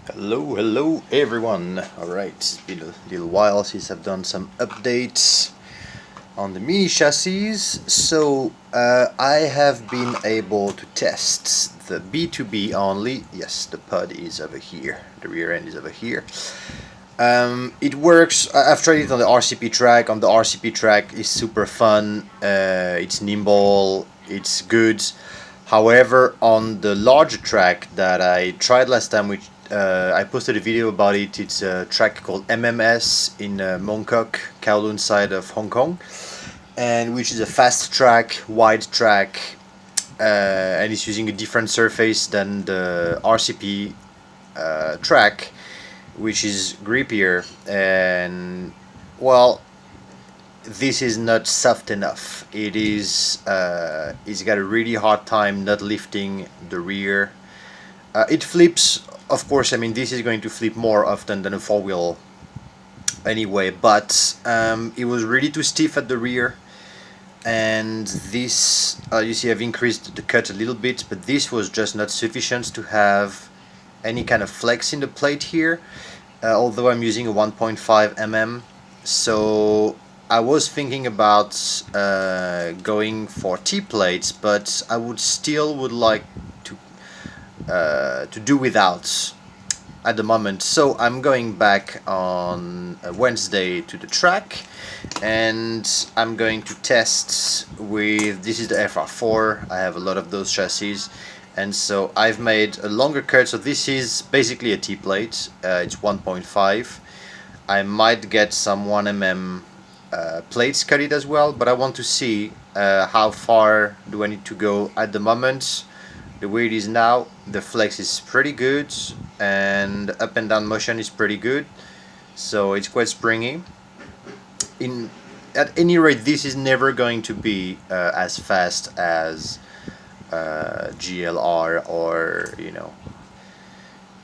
Hello everyone. Alright, it's been a little while since I've done some updates on the mini chassis. So I have been able to test the b2b only. Yes, the pod is over here, the rear end is over here. It works. I've tried it on the RCP track. On the RCP track, it's super fun. It's nimble. It's good. However, on the larger track that I tried last time, which I posted a video about it. It's a track called MMS in Mongkok, Kowloon side of Hong Kong, and which is a fast track, wide track, and it's using a different surface than the RCP track, which is grippier, and well, this is not soft enough. It's got a really hard time not lifting the rear. It flips, of course. I mean, this is going to flip more often than a four-wheel anyway, but it was really too stiff at the rear. And this, you see, I've increased the cut a little bit, but this was just not sufficient to have any kind of flex in the plate here, although I'm using a 1.5 mm. So I was thinking about going for T-plates, but I would like to do without at the moment. So I'm going back on Wednesday to the track, and I'm going to test with, this is the FR4. I have a lot of those chassis, and so I've made a longer cut. So this is basically a T-plate. It's 1.5. I might get some 1mm plates cut it as well, but I want to see how far do I need to go at the moment. The way it is now, the flex is pretty good, and up and down motion is pretty good, so it's quite springy. At any rate, this is never going to be as fast as GLR, or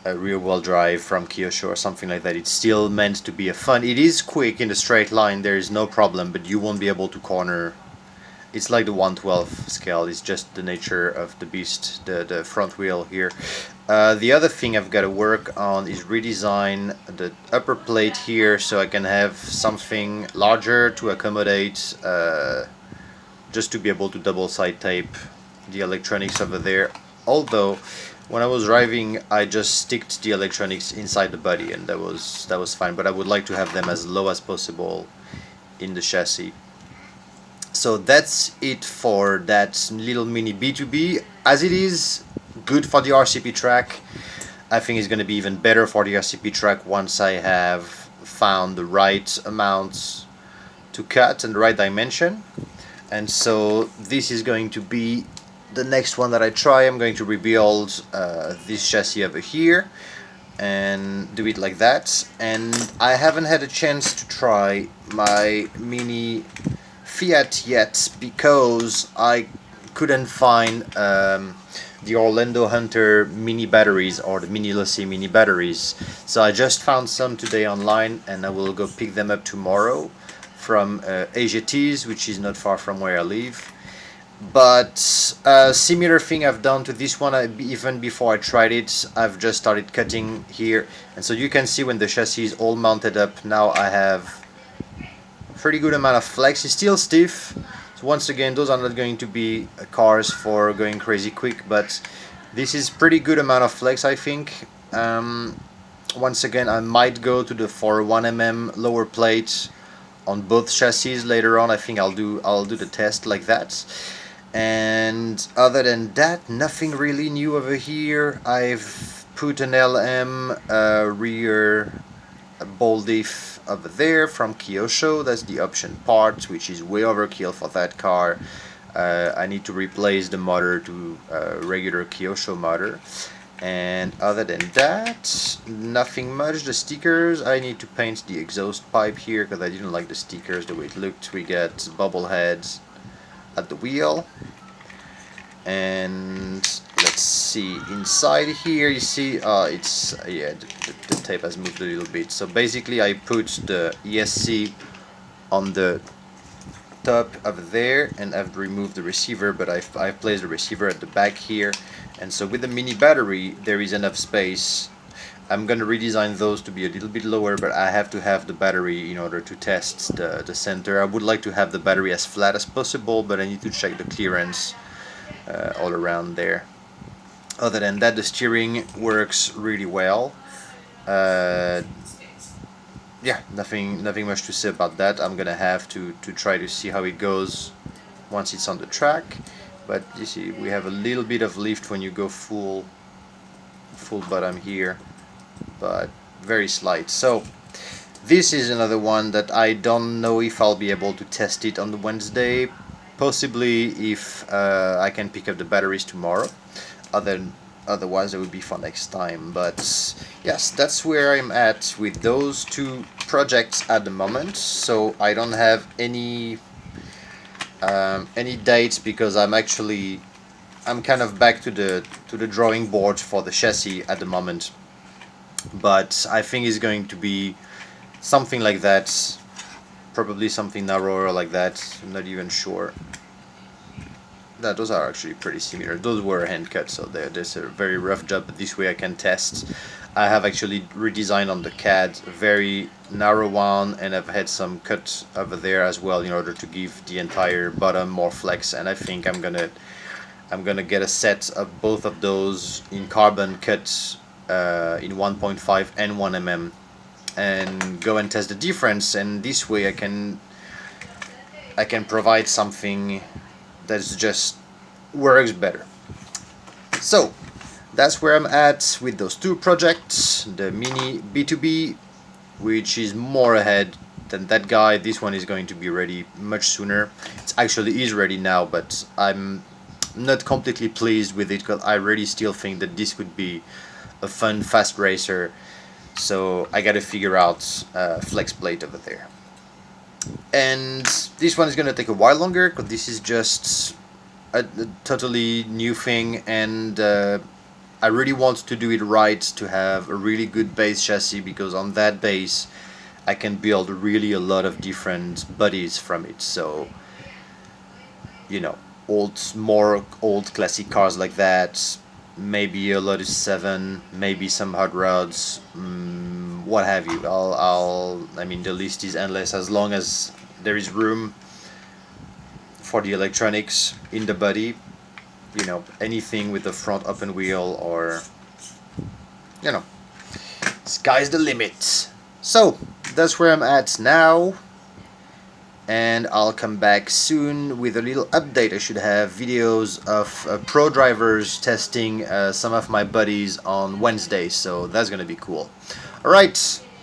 a rear-wheel drive from Kyosho or something like that. It's still meant to be a fun. It is quick in the straight line, there is no problem, but you won't be able to corner. It's like the 112 scale. It's just the nature of the beast, the front wheel here. The other thing I've got to work on is redesign the upper plate here so I can have something larger to accommodate, just to be able to double side tape the electronics over there. Although when I was driving, I just sticked the electronics inside the body, and that was fine. But I would like to have them as low as possible in the chassis. So that's it for that little mini b2b. As it is good for the RCP track, I think it's going to be even better for the RCP track once I have found the right amount to cut and the right dimension. And so this is going to be the next one that I try. I'm going to rebuild this chassis over here and do it like that. And I haven't had a chance to try my mini Fiat yet because I couldn't find the Orlando Hunter mini batteries, or the Mini Lossy mini batteries. So I just found some today online, and I will go pick them up tomorrow from AGT's, which is not far from where I live. But a similar thing I've done to this one, even before I tried it, I've just started cutting here, and so you can see when the chassis is all mounted up, now I have pretty good amount of flex. It's still stiff, so once again, those are not going to be cars for going crazy quick, but this is pretty good amount of flex, I think. Once again, I might go to the 1mm lower plate on both chassis later on. I think I'll do the test like that. And other than that, nothing really new over here. I've put an LM rear ball diff over there from Kyosho. That's the option part, which is way overkill for that car. I need to replace the motor to a regular Kyosho motor. And other than that, nothing much. The stickers, I need to paint the exhaust pipe here because I didn't like the stickers the way it looked. We get bubble heads at the wheel. And let's see, inside here you see the tape has moved a little bit. So basically I put the ESC on the top over there, and I've removed the receiver, but I've placed the receiver at the back here. And so with the mini battery there is enough space I'm gonna redesign those to be a little bit lower, but I have to have the battery in order to test the center. I would like to have the battery as flat as possible, but I need to check the clearance all around there. Other than that, the steering works really well. Yeah, nothing much to say about that. I'm gonna have to try to see how it goes once it's on the track. But you see, we have a little bit of lift when you go full bottom here, but very slight. So this is another one that I don't know if I'll be able to test it on the Wednesday. Possibly if I can pick up the batteries tomorrow. Otherwise it would be for next time. But yes, that's where I'm at with those two projects at the moment. So I don't have any dates, because I'm kind of back to the drawing board for the chassis at the moment. But I think it's going to be something like that, probably something narrower like that. I'm not even sure. Those are actually pretty similar. Those were hand cut, so there's a very rough job, but this way I can test. I have actually redesigned on the CAD a very narrow one, and I've had some cut over there as well in order to give the entire bottom more flex. And I think I'm gonna get a set of both of those in carbon cut in 1.5 and 1 mm, and go and test the difference. And this way I can provide something that just works better. So that's where I'm at with those two projects. The mini b2b, which is more ahead than that guy. This one is going to be ready much sooner. It actually is ready now, but I'm not completely pleased with it, because I really still think that this could be a fun fast racer. So I gotta figure out flex plate over there. And this one is gonna take a while longer, because this is just a totally new thing, and I really want to do it right, to have a really good base chassis, because on that base I can build really a lot of different bodies from it. So, you know, more old classic cars like that, maybe a Lotus 7, maybe some hot rods, what have you. I mean, the list is endless, as long as there is room for the electronics in the body. You know, anything with the front open wheel, or, you know, sky's the limit. So that's where I'm at now, and I'll come back soon with a little update. I should have videos of pro drivers testing some of my buddies on Wednesday, so that's gonna be cool. Alright,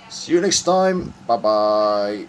see you next time. Bye bye.